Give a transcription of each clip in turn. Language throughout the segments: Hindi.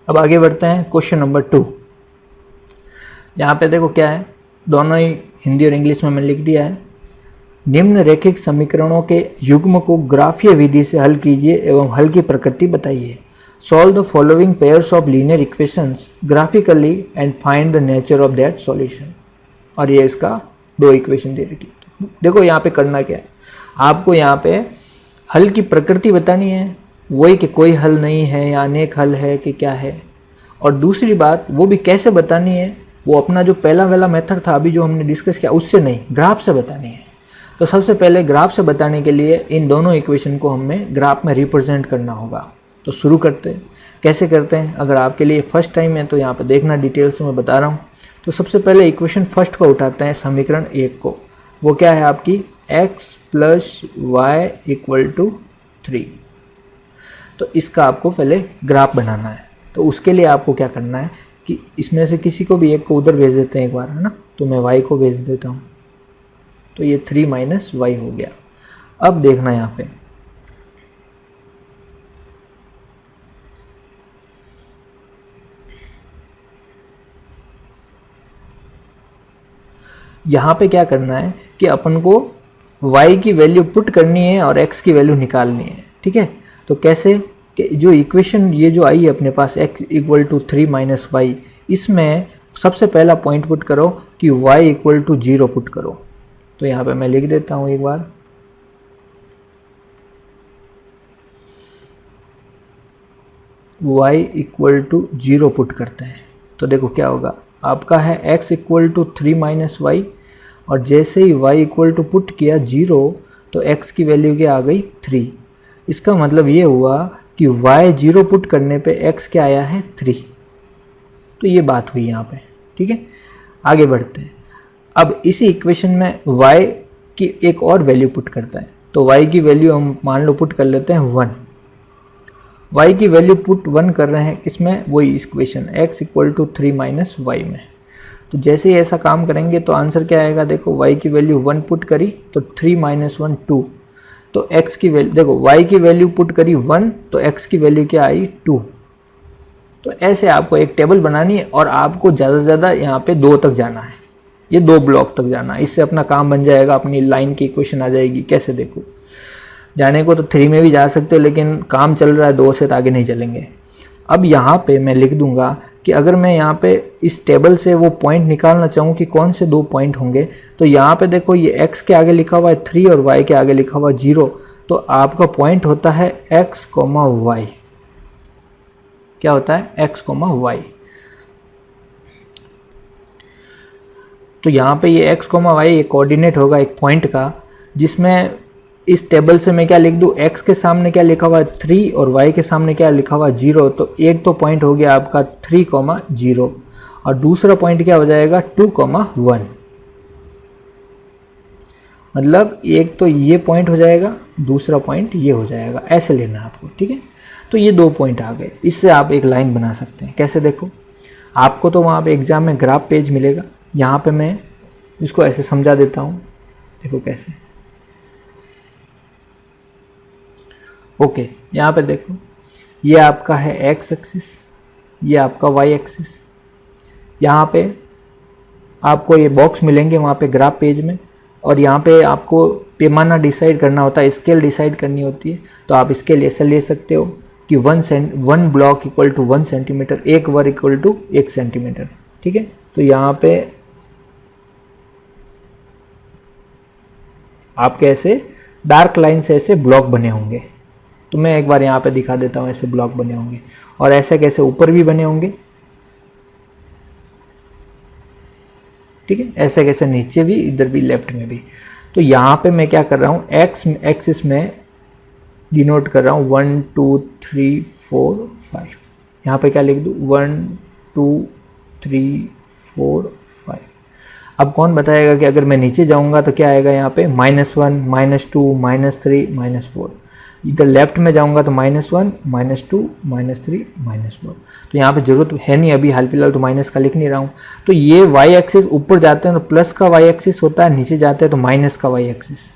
अब आगे बढ़ते हैं क्वेश्चन नंबर 2। यहाँ पे देखो क्या है, दोनों ही हिंदी और इंग्लिश में मैंने लिख दिया है। निम्न रैखिक समीकरणों के युग्म को ग्राफीय विधि से हल कीजिए एवं हल की प्रकृति बताइए। Solve the following pairs of linear equations graphically and find the nature of that solution. और ये इसका दो इक्वेशन दे रखी। देखो यहाँ पे करना क्या है, आपको यहाँ पे हल की प्रकृति बतानी है, वही कि कोई हल नहीं है या अनेक हल है कि क्या है। और दूसरी बात वो भी कैसे बतानी है, वो अपना जो पहला वाला मेथड था अभी जो हमने डिस्कस किया उससे नहीं, ग्राफ से बतानी है। तो सबसे पहले ग्राफ से बताने के लिए इन दोनों इक्वेशन को हमें ग्राफ में रिप्रेजेंट करना होगा। तो शुरू करते हैं। कैसे करते हैं, अगर आपके लिए फर्स्ट टाइम है तो यहाँ पे देखना, डिटेल से मैं बता रहा हूँ। तो सबसे पहले इक्वेशन फर्स्ट को उठाते हैं, समीकरण 1 को। वो क्या है आपकी x + y = 3। तो इसका आपको पहले ग्राफ बनाना है। तो उसके लिए आपको क्या करना है कि इसमें से किसी को भी एक को उधर भेज देते हैं एक बार, है ना। तो मैं y को भेज देता हूँ, तो ये 3 - y हो गया। अब देखना यहाँ पे क्या करना है कि अपन को y की वैल्यू पुट करनी है और x की वैल्यू निकालनी है। ठीक है, तो कैसे कि जो इक्वेशन ये जो आई है अपने पास x = 3 - y, इसमें सबसे पहला पॉइंट पुट करो कि y = 0 पुट करो। तो यहाँ पे मैं लिख देता हूँ एक बार, y = 0 पुट करते हैं। तो देखो क्या होगा, आपका है x = 3 - y, और जैसे ही y = पुट किया 0 तो x की वैल्यू क्या आ गई 3। इसका मतलब ये हुआ कि y 0 पुट करने पे x क्या आया है 3। तो ये बात हुई यहाँ पे। ठीक है, आगे बढ़ते हैं। अब इसी इक्वेशन में y की एक और वैल्यू पुट करता है। तो y की वैल्यू हम मान लो पुट कर लेते हैं 1। y की वैल्यू पुट 1 कर रहे हैं इसमें, वही इक्वेशन x = 3 - y में। तो जैसे ही ऐसा काम करेंगे तो आंसर क्या आएगा, देखो y की वैल्यू 1 पुट करी तो 3 - 1 2। तो x की वैल्यू देखो, y की वैल्यू पुट करी 1 तो x की वैल्यू क्या आई 2। तो ऐसे आपको एक टेबल बनानी है और आपको ज़्यादा से ज़्यादा यहाँ पे 2 तक जाना है, ये 2 ब्लॉक तक जाना है। इससे अपना काम बन जाएगा, अपनी लाइन की इक्वेशन आ जाएगी। कैसे देखो, जाने को तो 3 में भी जा सकते हो, लेकिन काम चल रहा है 2 से तो आगे नहीं चलेंगे। अब यहाँ पे मैं लिख दूंगा कि अगर मैं यहाँ पे इस टेबल से वो पॉइंट निकालना चाहूँ कि कौन से 2 पॉइंट होंगे, तो यहाँ पे देखो ये x के आगे लिखा हुआ है 3 और y के आगे लिखा हुआ 0। तो आपका पॉइंट होता है x, y। क्या होता है x, y। तो यहाँ पे ये x, y एक कोऑर्डिनेट होगा एक पॉइंट का, जिसमें इस टेबल से मैं क्या लिख दूँ, x के सामने क्या लिखा हुआ है 3 और y के सामने क्या लिखा हुआ है 0। तो एक तो पॉइंट हो गया आपका 3, 0 और दूसरा पॉइंट क्या हो जाएगा 2, 1। मतलब एक तो ये पॉइंट हो जाएगा, दूसरा पॉइंट ये हो जाएगा। ऐसे लेना आपको। ठीक है, तो ये 2 पॉइंट आ गए। इससे आप एक लाइन बना सकते हैं। कैसे देखो, आपको तो वहाँ पे एग्जाम में ग्राफ पेज मिलेगा, यहाँ पे मैं इसको ऐसे समझा देता हूँ। देखो कैसे, ओके, यहाँ पे देखो ये आपका है x एक्सिस, ये आपका y एक्सिस। यहाँ पे आपको ये बॉक्स मिलेंगे वहाँ पे ग्राफ पेज में, और यहाँ पे आपको पैमाना डिसाइड करना होता है, स्केल डिसाइड करनी होती है। तो आप स्केल ऐसे ले सकते हो कि 1 ब्लॉक = 1 सेंटीमीटर, 1 वर्ग = 1 सेंटीमीटर। ठीक है, तो यहाँ पे आपके ऐसे डार्क लाइन से ऐसे ब्लॉक बने होंगे। तो मैं एक बार यहाँ पे दिखा देता हूँ, ऐसे ब्लॉक बने होंगे और ऐसे कैसे ऊपर भी बने होंगे। ठीक है, ऐसे कैसे नीचे भी, इधर भी, लेफ्ट में भी। तो यहाँ पे मैं क्या कर रहा हूँ, x एक्सिस में डिनोट कर रहा हूँ 1 2 3 4 5। यहाँ पे क्या लिख दूँ 1 2 3 4 5। अब कौन बताएगा कि अगर मैं नीचे जाऊँगा तो क्या आएगा यहाँ पे -1 -2 -3 -4। इधर लेफ्ट में जाऊंगा तो -1 -2 -3 -4। तो यहाँ पे जरूरत है नहीं अभी हाल फिलहाल, तो माइनस का लिख नहीं रहा हूँ। तो ये y एक्सिस ऊपर जाते हैं तो प्लस का y एक्सिस होता है, नीचे जाते हैं तो माइनस का y एक्सिस।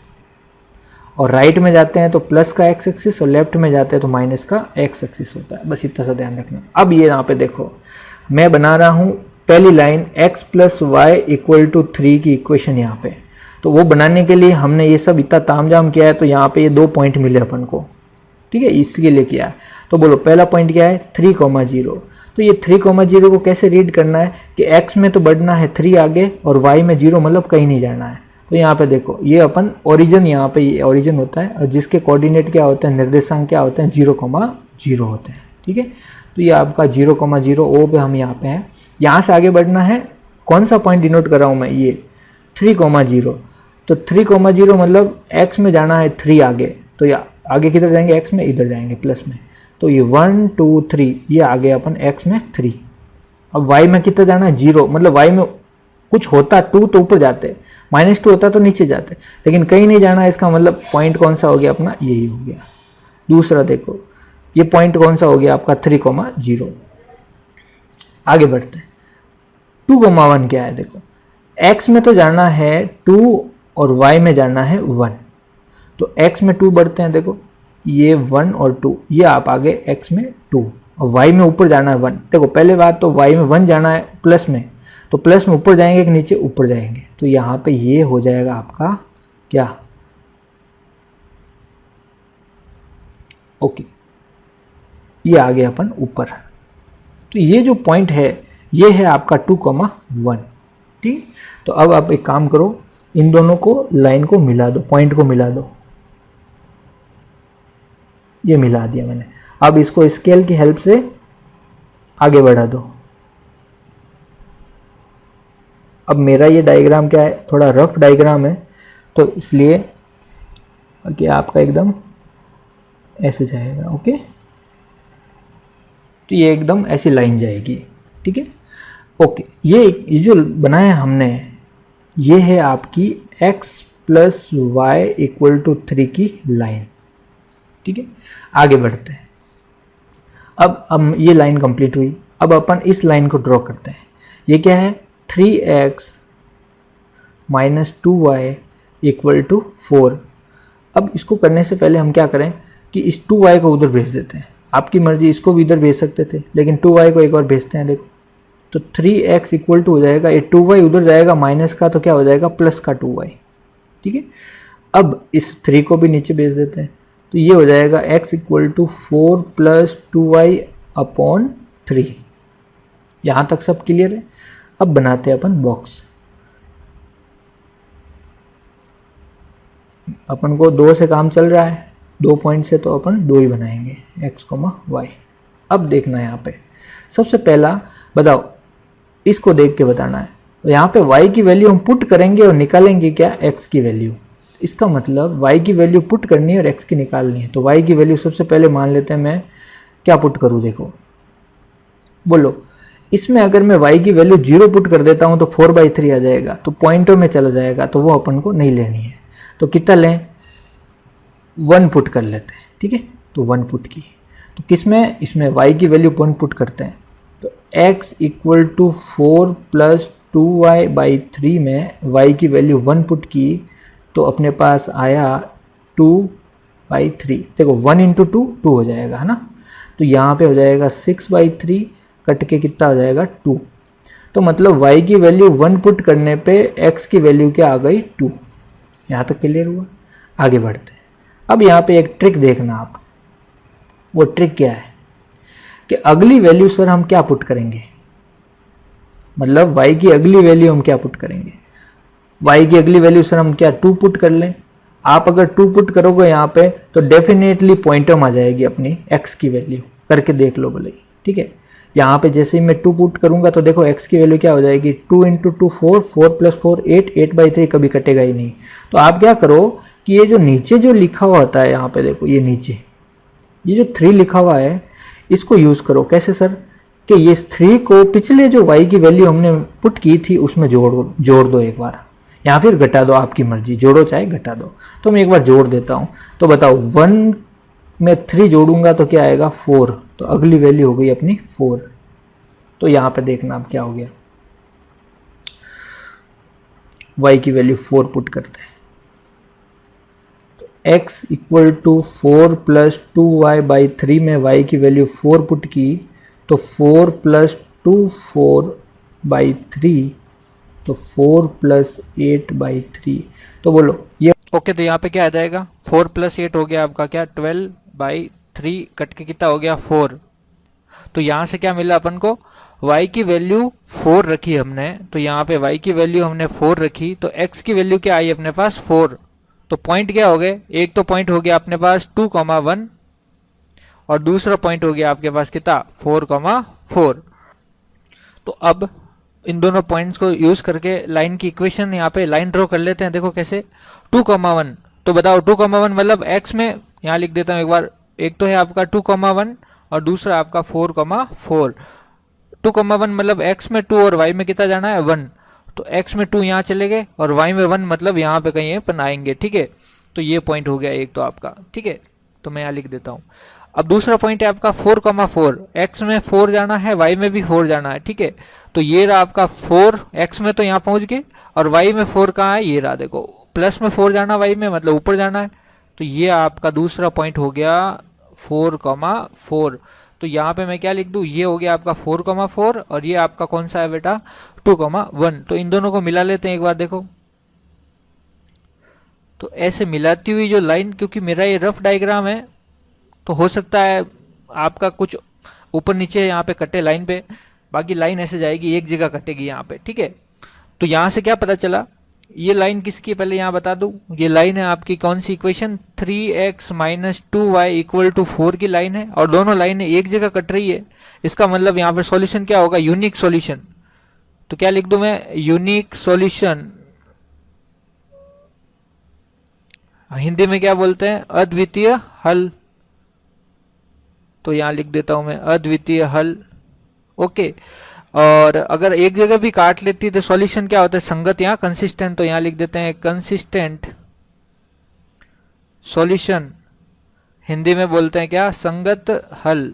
और राइट में जाते हैं तो प्लस का एक्स एक्सिस और लेफ्ट में जाते हैं तो माइनस का एक्स एक्सिस होता है। बस इतना सा ध्यान रखना। अब ये यहाँ पे देखो मैं बना रहा हूँ पहली line x plus y equal to 3 की इक्वेशन यहाँ पे। तो वो बनाने के लिए हमने ये सब इतना तामझाम किया है, तो यहाँ पे ये 2 पॉइंट मिले अपन को, ठीक है, इसके लिए किया है। तो बोलो पहला पॉइंट क्या है 3,0। तो ये 3,0 को कैसे रीड करना है कि x में तो बढ़ना है 3 आगे और y में 0 मतलब कहीं नहीं जाना है। तो यहाँ पे देखो ये अपन ओरिजिन, यहाँ पे ये ओरिजिन होता है और जिसके कोऑर्डिनेट क्या होते हैं, निर्देशांक क्या होते हैं 0,0 होते हैं, ठीक है। तो ये आपका 0,0 ओ पे हम यहाँ पे हैं। यहाँ से आगे बढ़ना है, कौन सा पॉइंट डिनोट कर रहा हूँ मैं, ये 3,0। तो 3,0 मतलब x में जाना है 3 आगे, तो या आगे किधर जाएंगे, x में इधर जाएंगे प्लस में। तो ये 1 2 3 ये आगे अपन x में 3। अब y में कितना जाना है 0, मतलब y में कुछ होता 2 तो ऊपर जाते, -2 होता तो नीचे जाते, लेकिन कहीं नहीं जाना है। इसका मतलब पॉइंट कौन सा हो गया अपना, यही हो गया। दूसरा देखो ये पॉइंट कौन सा हो गया आपका 3,0। आगे बढ़ते हैं। 2,1 क्या है, देखो x में तो जाना है 2 और y में जाना है 1। तो x में 2 बढ़ते हैं, देखो ये 1 और 2, ये आप आगे x में 2 और y में ऊपर जाना है 1। देखो पहले बात तो y में 1 जाना है प्लस में, तो प्लस में ऊपर जाएंगे कि नीचे, ऊपर जाएंगे। तो यहाँ पे ये हो जाएगा आपका क्या, ओके, ये आ गया अपन ऊपर। तो ये जो पॉइंट है ये है आपका 2,1, ठीक। तो अब आप एक काम करो, इन दोनों को लाइन को मिला दो, पॉइंट को मिला दो। ये मिला दिया मैंने। अब इसको स्केल की हेल्प से आगे बढ़ा दो। अब मेरा ये डायग्राम क्या है, थोड़ा रफ डायग्राम है, तो इसलिए कि आपका एकदम ऐसे जाएगा, ओके। तो ये एकदम ऐसी लाइन जाएगी, ठीक है, ओके। ये जो बनाया हमने, ये है आपकी x plus y equal to 3 की लाइन, ठीक है। आगे बढ़ते हैं। अब ये लाइन कंप्लीट हुई। अब अपन इस लाइन को ड्रॉ करते हैं। ये क्या है 3x minus 2y equal to 4। अब इसको करने से पहले हम क्या करें कि इस 2y को उधर भेज देते हैं। आपकी मर्जी, इसको भी इधर भेज सकते थे, लेकिन 2y को एक बार भेजते हैं। देखो तो 3x इक्वल टू हो जाएगा, ये 2y उधर जाएगा माइनस का, तो क्या हो जाएगा प्लस का 2y, ठीक है। अब इस 3 को भी नीचे भेज देते हैं, तो ये हो जाएगा x equal to 4 plus 2y upon 3। यहाँ तक सब क्लियर है। अब बनाते हैं अपन बॉक्स। अपन को 2 से काम चल रहा है, 2 पॉइंट से, तो अपन 2 ही बनाएंगे, x, y। अब देखना है यहाँ पे सबसे पहला, बताओ इसको देख के बताना है। तो यहाँ पे y की वैल्यू हम पुट करेंगे और निकालेंगे क्या, x की वैल्यू। इसका मतलब y की वैल्यू पुट करनी है और x की निकालनी है। तो y की वैल्यू सबसे पहले मान लेते हैं, मैं क्या पुट करूँ, देखो बोलो। इसमें अगर मैं y की वैल्यू 0 पुट कर देता हूँ तो 4/3 आ जाएगा, तो पॉइंटों में चला जाएगा, तो वो अपन को नहीं लेनी है। तो कितना लें, 1 पुट कर लेते हैं, ठीक है। तो 1 पुट की, तो किसमें, इसमें y की वैल्यू 1 पुट करते हैं। तो x equal to 4 plus 2y/3 में y की वैल्यू 1 पुट की, तो अपने पास आया 2/3। देखो 1 इंटू 2 2 हो जाएगा, है ना। तो यहाँ पे हो जाएगा 6/3, कट के कितना हो जाएगा 2। तो मतलब y की वैल्यू 1 पुट करने पे x की वैल्यू क्या आ गई 2। यहाँ तक क्लियर हुआ। आगे बढ़ते हैं। अब यहाँ पे एक ट्रिक देखना आप। वो ट्रिक क्या है कि अगली वैल्यू सर हम क्या पुट करेंगे, मतलब y की अगली वैल्यू हम क्या पुट करेंगे। y की अगली वैल्यू सर हम क्या 2 पुट कर लें। आप अगर 2 पुट करोगे यहाँ पे तो डेफिनेटली पॉइंटम आ जाएगी अपनी x की वैल्यू, करके देख लो भले ही, ठीक है। यहाँ पे जैसे ही मैं 2 पुट करूंगा तो देखो x की वैल्यू क्या हो जाएगी, 2 इंटू 2 4, 4 प्लस 4 8, 8/3 कभी कटेगा ही नहीं। तो आप क्या करो कि ये जो नीचे जो लिखा हुआ होता है, यहाँ पे देखो ये नीचे ये जो 3 लिखा हुआ है, इसको यूज़ करो। कैसे सर, कि ये 3 को पिछले जो y की वैल्यू हमने पुट की थी उसमें जोड़ दो एक बार, या फिर घटा दो, आपकी मर्जी, जोड़ो चाहे घटा दो। तो मैं एक बार जोड़ देता हूँ। तो बताओ 1 में 3 जोड़ूंगा तो क्या आएगा 4, तो अगली वैल्यू हो गई अपनी 4। तो यहाँ पे देखना अब क्या हो गया, y की वैल्यू 4 पुट करते हैं। तो x equal to 4 plus 2y/3 में y की वैल्यू 4 पुट की तो 4 प्लस 2 4/3, तो 4 प्लस 8/3। तो बोलो ये ओके। तो यहाँ पे क्या आ जाएगा, 4 प्लस 8 हो गया आपका क्या 12/3, कट के कितना हो गया 4। तो यहाँ से क्या मिला अपन को, y की वैल्यू 4 रखी हमने, तो यहाँ पे y की वैल्यू हमने 4 रखी, तो x की वैल्यू क्या आई अपने पास 4। तो पॉइंट क्या हो गए, एक तो पॉइंट हो गया अपने पास 2,1 और दूसरा पॉइंट हो गया आपके पास कितना 4,4। तो अब इन दोनों पॉइंट्स को यूज करके लाइन की इक्वेशन यहाँ पे लाइन ड्रॉ कर लेते हैं। देखो कैसे, 2,1, तो बताओ 2,1 मतलब x में, यहाँ लिख देता हूँ एक बार, एक तो है आपका 2,1 और दूसरा आपका 4,4। 2,1 मतलब x में 2 और y में कितना जाना है 1, तो x में 2 यहाँ चले गए और y में 1 मतलब यहाँ पे कहीं अपन आएंगे, ठीक है। तो ये पॉइंट हो गया एक तो आपका, ठीक है। तो मैं यहाँ लिख देता हूँ। अब दूसरा पॉइंट है आपका 4,4, x में 4 जाना है, y में भी 4 जाना है, ठीक है। तो ये रहा आपका 4, x में तो यहाँ पहुँच गए, और y में 4 कहाँ है, ये रहा देखो, प्लस में 4 जाना y में, मतलब ऊपर जाना है। तो ये आपका दूसरा पॉइंट हो गया 4,4। तो यहाँ पे मैं क्या लिख दूँ, ये हो गया आपका 4,4 और ये आपका कौन सा है बेटा 2,1। तो इन दोनों को मिला लेते हैं एक बार, देखो। तो ऐसे मिलाती हुई जो लाइन, क्योंकि मेरा ये रफ डायग्राम है तो हो सकता है आपका कुछ ऊपर नीचे यहाँ पे कटे लाइन पे, बाकी लाइन ऐसे जाएगी, एक जगह कटेगी यहाँ पे, ठीक है। तो यहाँ से क्या पता चला, ये लाइन किसकी है पहले यहाँ बता दूं, ये लाइन है आपकी कौन सी equation 3x minus 2y equal to 4 की लाइन है, और दोनों लाइनें एक जगह कट रही है। इसका मतलब यहाँ पर सॉल्यूशन क्या होगा, यूनिक सॉल्यूशन। तो क्या लिख दूं मैं, यूनिक सॉल्यूशन, हिंदी में क्या बोलते हैं, अद्वितीय हल। तो यहाँ लिख देता हूं मैं अद्वितीय हल, ओके। और अगर एक जगह भी काट लेती है तो सॉल्यूशन क्या होता है, संगत, यहाँ कंसिस्टेंट। तो यहाँ लिख देते हैं कंसिस्टेंट सॉल्यूशन, हिंदी में बोलते हैं क्या, संगत हल,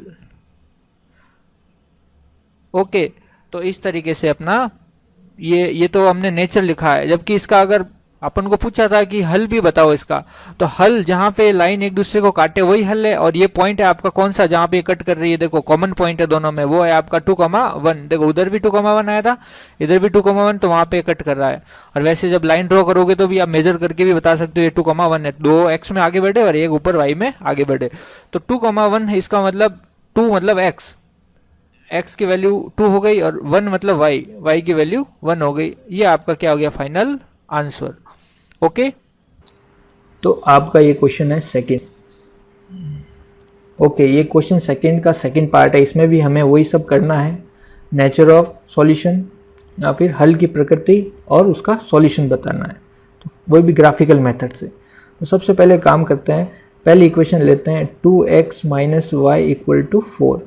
ओके। तो इस तरीके से अपना ये तो हमने नेचर लिखा है, जबकि इसका अगर अपन को पूछा था कि हल भी बताओ इसका, तो हल जहाँ पे लाइन एक दूसरे को काटे वही हल है। और ये पॉइंट है आपका कौन सा जहाँ पे कट कर रही है, देखो कॉमन पॉइंट है दोनों में, वो है आपका 2,1। देखो उधर भी 2,1 आया था, इधर भी 2,1, तो वहाँ पे कट कर रहा है। और वैसे जब लाइन ड्रॉ करोगे तो भी आप मेजर करके भी बता सकते हो ये 2,1 है, 2 x में आगे बढ़े और एक ऊपर y में आगे बढ़े। तो 2,1 है, इसका मतलब 2 मतलब x की वैल्यू 2 हो गई, और 1 मतलब y की वैल्यू 1 हो गई। ये आपका क्या हो गया फाइनल आंसर, ओके। तो आपका ये क्वेश्चन है सेकंड, ओके। ये क्वेश्चन सेकंड का सेकंड पार्ट है, इसमें भी हमें वही सब करना है, नेचर ऑफ सॉल्यूशन या फिर हल की प्रकृति और उसका सॉल्यूशन बताना है, तो वही भी ग्राफिकल मेथड से। तो सबसे पहले काम करते हैं, पहली इक्वेशन लेते हैं 2x minus Y equal to 4।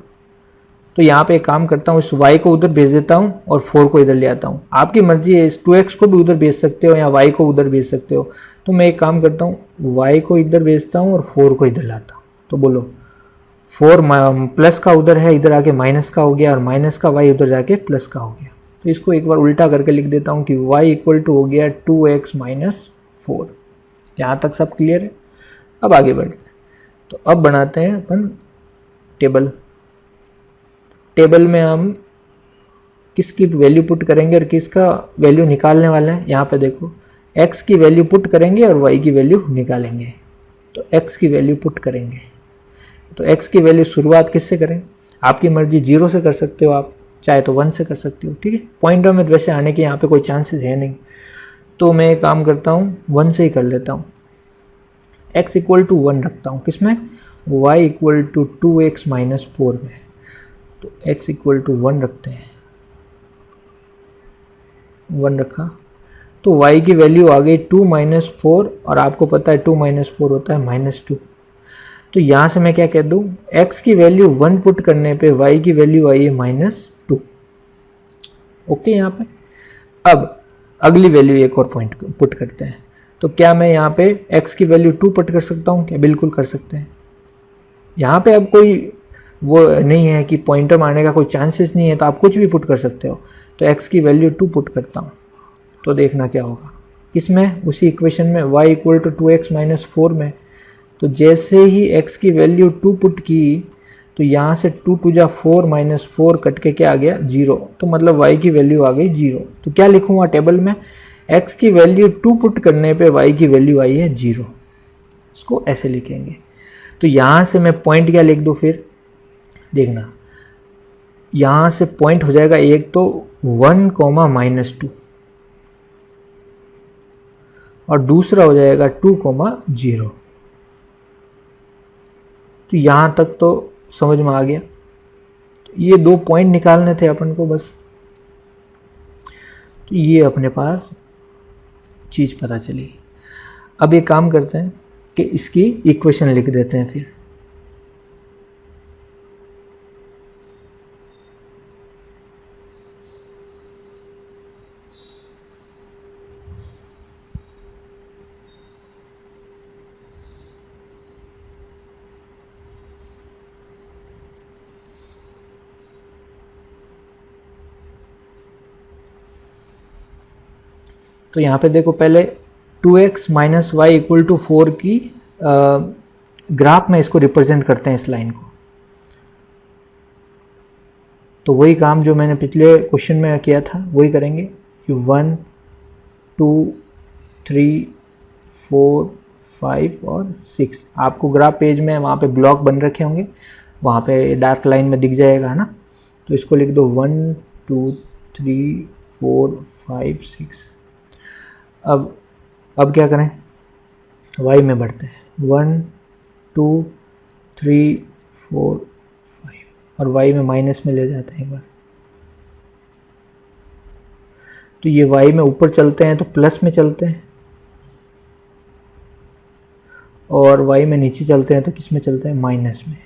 तो यहाँ पे एक काम करता हूँ, इस y को उधर भेज देता हूँ और 4 को इधर ले आता हूँ। आपकी मर्जी है, इस 2x को भी उधर भेज सकते हो या y को उधर भेज सकते हो। तो मैं एक काम करता हूँ, y को इधर भेजता हूँ और 4 को इधर लाता हूँ। तो बोलो 4 प्लस का उधर है, इधर आके माइनस का हो गया, और माइनस का y उधर जाके प्लस का हो गया। तो इसको एक बार उल्टा करके लिख देता हूँ कि y इक्वल टू हो गया 2x माइनस 4। यहाँ तक सब क्लियर है। अब आगे बढ़ते हैं, तो अब बनाते हैं अपन टेबल। टेबल में हम किसकी वैल्यू पुट करेंगे और किसका वैल्यू निकालने वाले हैं। यहाँ पे देखो x की वैल्यू पुट करेंगे और y की वैल्यू निकालेंगे। तो x की वैल्यू पुट करेंगे, तो x की वैल्यू शुरुआत किससे करें, आपकी मर्जी, 0 से कर सकते हो आप, चाहे तो 1 से कर सकते हो, ठीक है। पॉइंटर में वैसे आने के यहाँ पे कोई चांसेस है नहीं, तो मैं एक काम करता हूँ 1 से ही कर लेता हूँ। x इक्वल टू 1 रखता हूँ किसमें, y equal to 2x minus 4 में। तो x इक्वल टू 1 रखते हैं, 1 रखा, तो y की वैल्यू आ गई 2 माइनस 4, और आपको पता है 2 माइनस 4 होता है -2। तो यहाँ से मैं क्या कह दूँ, x की वैल्यू 1 पुट करने पे y की वैल्यू आई है -2, ओके। यहाँ पे अब अगली वैल्यू एक और पॉइंट पुट करते हैं। तो क्या मैं यहाँ पे x की वैल्यू 2 पुट कर सकता हूँ क्या, बिल्कुल कर सकते हैं। यहाँ पे अब कोई वो नहीं है कि पॉइंटर मारने का कोई चांसेस नहीं है, तो आप कुछ भी पुट कर सकते हो। तो x की वैल्यू 2 पुट करता हूँ, तो देखना क्या होगा इसमें, उसी इक्वेशन में y equal to 2x minus 4 में। तो जैसे ही x की वैल्यू 2 पुट की तो यहाँ से 2 2 जा 4 माइनस 4 कट के क्या आ गया 0, तो मतलब y की वैल्यू आ गई 0। तो क्या लिखूँगा टेबल में, x की वैल्यू 2 पुट करने पे y की वैल्यू आई है 0, इसको ऐसे लिखेंगे। तो यहाँ से मैं पॉइंट क्या लिख दूँ फिर, देखना यहाँ से पॉइंट हो जाएगा एक तो 1 -2 और दूसरा हो जाएगा 2 0। तो यहाँ तक तो समझ में आ गया। तो ये 2 पॉइंट निकालने थे अपन को बस, तो ये अपने पास चीज़ पता चली। अब ये काम करते हैं कि इसकी इक्वेशन लिख देते हैं फिर। तो यहाँ पे देखो पहले 2x minus Y equal to 4 की ग्राफ में इसको रिप्रेजेंट करते हैं इस लाइन को। तो वही काम जो मैंने पिछले क्वेश्चन में किया था वही करेंगे। 1 2 3 4 5 और 6 आपको ग्राफ पेज में वहाँ पे ब्लॉक बन रखे होंगे, वहाँ पे डार्क लाइन में दिख जाएगा है ना। तो इसको लिख दो 1 2 3 4 5 6। अब क्या करें, y में बढ़ते हैं 1 2 3 4 5 और y में माइनस में ले जाते हैं एक बार। तो ये y में ऊपर चलते हैं तो प्लस में चलते हैं और y में नीचे चलते हैं तो किस में चलते हैं, माइनस में।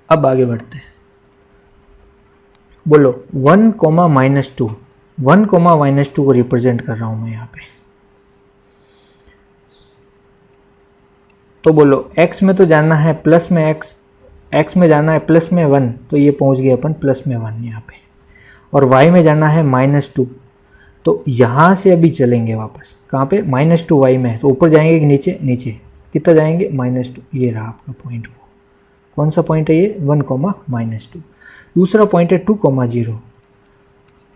अब आगे बढ़ते हैं, बोलो 1 -2, 1 -2 को रिप्रेजेंट कर रहा हूं मैं यहाँ पे। तो बोलो x में तो जाना है प्लस में x में जाना है प्लस में 1, तो ये पहुंच गए अपन प्लस में 1 यहाँ पे। और y में जाना है -2, तो यहाँ से अभी चलेंगे वापस कहाँ पे, -2 y में है तो ऊपर जाएंगे कि नीचे, नीचे कितना जाएंगे -2। ये रहा आपका पॉइंट, वो कौन सा पॉइंट है ये 1 -2। दूसरा पॉइंट है 2 0,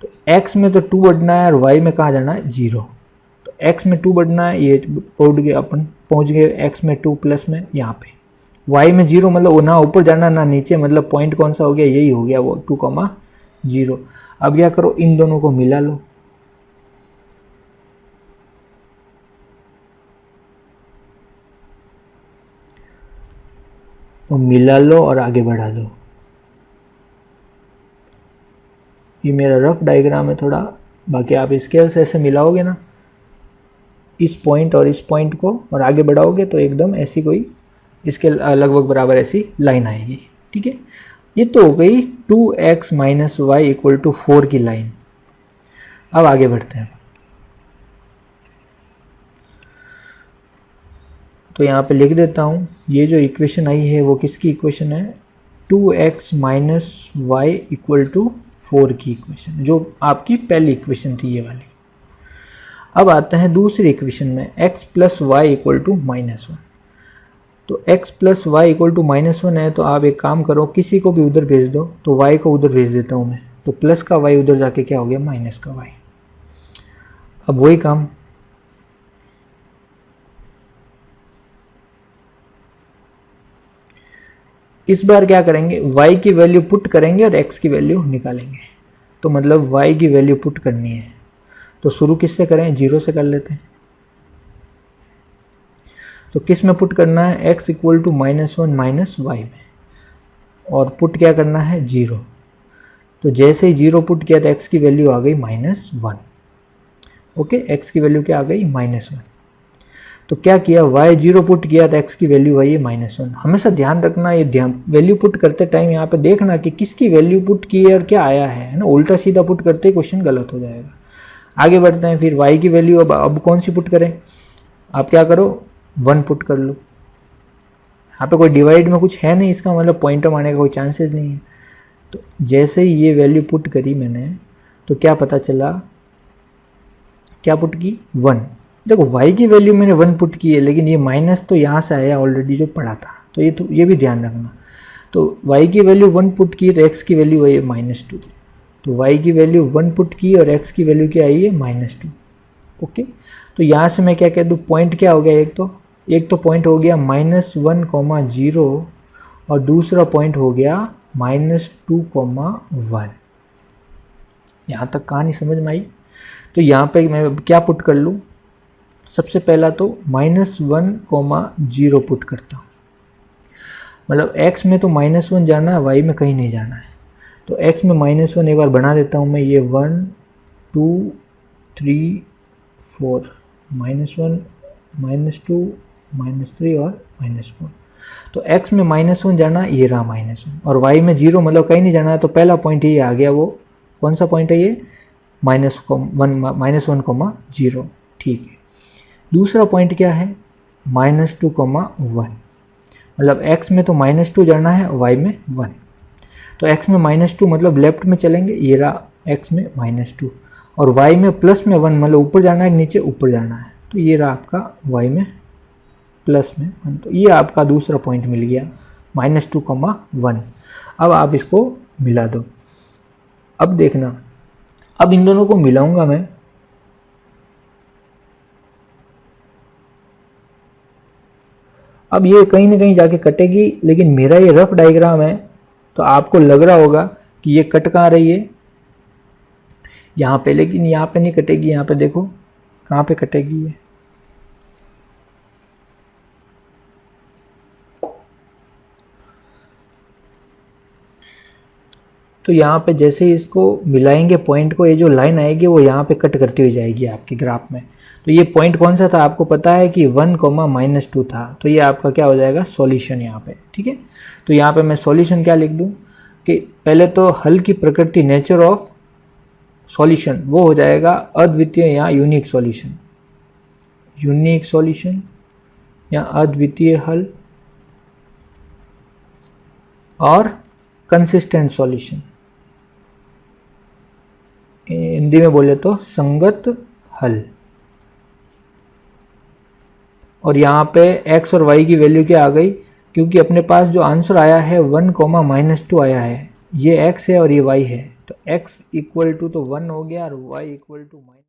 तो x में तो 2 बढ़ना है और y में कहाँ जाना है 0। तो x में 2 बढ़ना है, ये पहुँच गए x में 2 प्लस में यहाँ पे। y में 0 मतलब ना ऊपर जाना ना नीचे, मतलब पॉइंट कौन सा हो गया, यही हो गया वो 2 0। अब क्या करो, इन दोनों को मिला लो। मिला लो और आगे बढ़ा दो। ये मेरा रफ डायग्राम है थोड़ा, बाकी आप स्केल से ऐसे मिलाओगे ना इस पॉइंट और इस पॉइंट को और आगे बढ़ाओगे तो एकदम ऐसी कोई इसके लगभग बराबर ऐसी लाइन आएगी। ठीक है, ये तो हो गई 2x - y इक्वल टू 4 की लाइन। अब आगे बढ़ते हैं। तो यहाँ पे लिख देता हूँ, ये जो इक्वेशन आई है वो किसकी इक्वेशन है, 2x - y इक्वल टू 4 की इक्वेशन, जो आपकी पहली इक्वेशन थी ये वाली। अब आते हैं दूसरी इक्वेशन में, x + y इक्वल टू -1। तो x + y इक्वल टू -1 है, तो आप एक काम करो, किसी को भी उधर भेज दो। तो y को उधर भेज देता हूँ मैं, तो प्लस का y उधर जाके क्या हो गया, माइनस का y। अब वही काम, इस बार क्या करेंगे, y की वैल्यू पुट करेंगे और x की वैल्यू निकालेंगे। तो मतलब y की वैल्यू पुट करनी है, तो शुरू किससे करें, 0 से कर लेते हैं। तो किस में पुट करना है, x इक्वल टू -1 - y में, और पुट क्या करना है 0। तो जैसे ही 0 पुट किया तो x की वैल्यू आ गई -1। ओके, x की वैल्यू क्या आ गई, -1। तो क्या किया, y 0 पुट किया तो x की वैल्यू आई है -1। हमेशा ध्यान रखना, ये वैल्यू पुट करते टाइम यहाँ पे देखना कि किसकी वैल्यू पुट की है और क्या आया है ना। उल्टा सीधा पुट करते क्वेश्चन गलत हो जाएगा। आगे बढ़ते हैं, फिर y की वैल्यू अब कौन सी पुट करें, आप क्या करो 1 पुट कर लो। यहाँ पे कोई डिवाइड में कुछ है नहीं, इसका मतलब पॉइंटर आने का कोई चांसेस नहीं है। तो जैसे ही ये वैल्यू पुट करी मैंने, तो क्या पता चला, क्या पुट की 1। देखो y की वैल्यू मैंने 1 पुट की है, लेकिन ये माइनस तो यहाँ से आया ऑलरेडी जो पड़ा था, तो ये भी ध्यान रखना। तो y की वैल्यू 1 पुट की तो x की वैल्यू आई है -2। तो y की वैल्यू 1 पुट की और x की वैल्यू क्या आई है -2। ओके, तो यहाँ से मैं क्या कह दूँ, पॉइंट क्या हो गया, एक तो पॉइंट हो गया -1,0 और दूसरा पॉइंट हो गया -2,1। यहाँ तक कहानी समझ में आई। तो यहाँ पे मैं क्या पुट कर लूँ, सबसे पहला तो -1,0 पुट करता हूँ, मतलब x में तो -1 जाना है, y में कहीं नहीं जाना है। तो x में -1 एक बार बना देता हूँ मैं, ये 1 2 3 4, -1 -2 -3 और -4। तो x में -1 जाना, ये रहा -1, और y में 0 मतलब कहीं नहीं जाना है। तो पहला पॉइंट ये आ गया, वो कौन सा पॉइंट है, ये -1,0। ठीक है, दूसरा पॉइंट क्या है, -2,1, मतलब x में तो -2 जाना है, y में 1। तो x में -2 मतलब लेफ्ट में चलेंगे, ये रहा x में -2, और y में प्लस में 1 मतलब ऊपर जाना है, नीचे ऊपर जाना है। तो ये रहा आपका y में प्लस में 1। तो ये आपका दूसरा पॉइंट मिल गया -2,1। अब आप इसको मिला दो। अब देखना, अब इन दोनों को मिलाऊंगा मैं, अब ये कहीं ना कहीं जाके कटेगी, लेकिन मेरा ये रफ डायग्राम है, तो आपको लग रहा होगा कि ये कट कहाँ रही है, यहाँ पे, लेकिन यहाँ पे नहीं कटेगी। यहाँ पे देखो कहाँ पे कटेगी ये, तो यहाँ पे जैसे ही इसको मिलाएंगे पॉइंट को, ये जो लाइन आएगी वो यहाँ पे कट करती हुई जाएगी आपके ग्राफ में। तो ये पॉइंट कौन सा था, आपको पता है कि 1,-2 था। तो ये आपका क्या हो जाएगा, सॉल्यूशन यहाँ पे। ठीक है, तो यहाँ पे मैं सॉल्यूशन क्या लिख दूँ कि पहले तो हल की प्रकृति, नेचर ऑफ सॉल्यूशन, वो हो जाएगा अद्वितीय या यूनिक सॉल्यूशन, यूनिक सॉल्यूशन या अद्वितीय हल, और कंसिस्टेंट सॉल्यूशन, हिंदी में बोले तो संगत हल। और यहाँ पे x और y की वैल्यू क्या आ गई, क्योंकि अपने पास जो आंसर आया है 1,-2 आया है, ये x है और ये y है, तो x इक्वल टू तो 1 हो गया और y इक्वल टू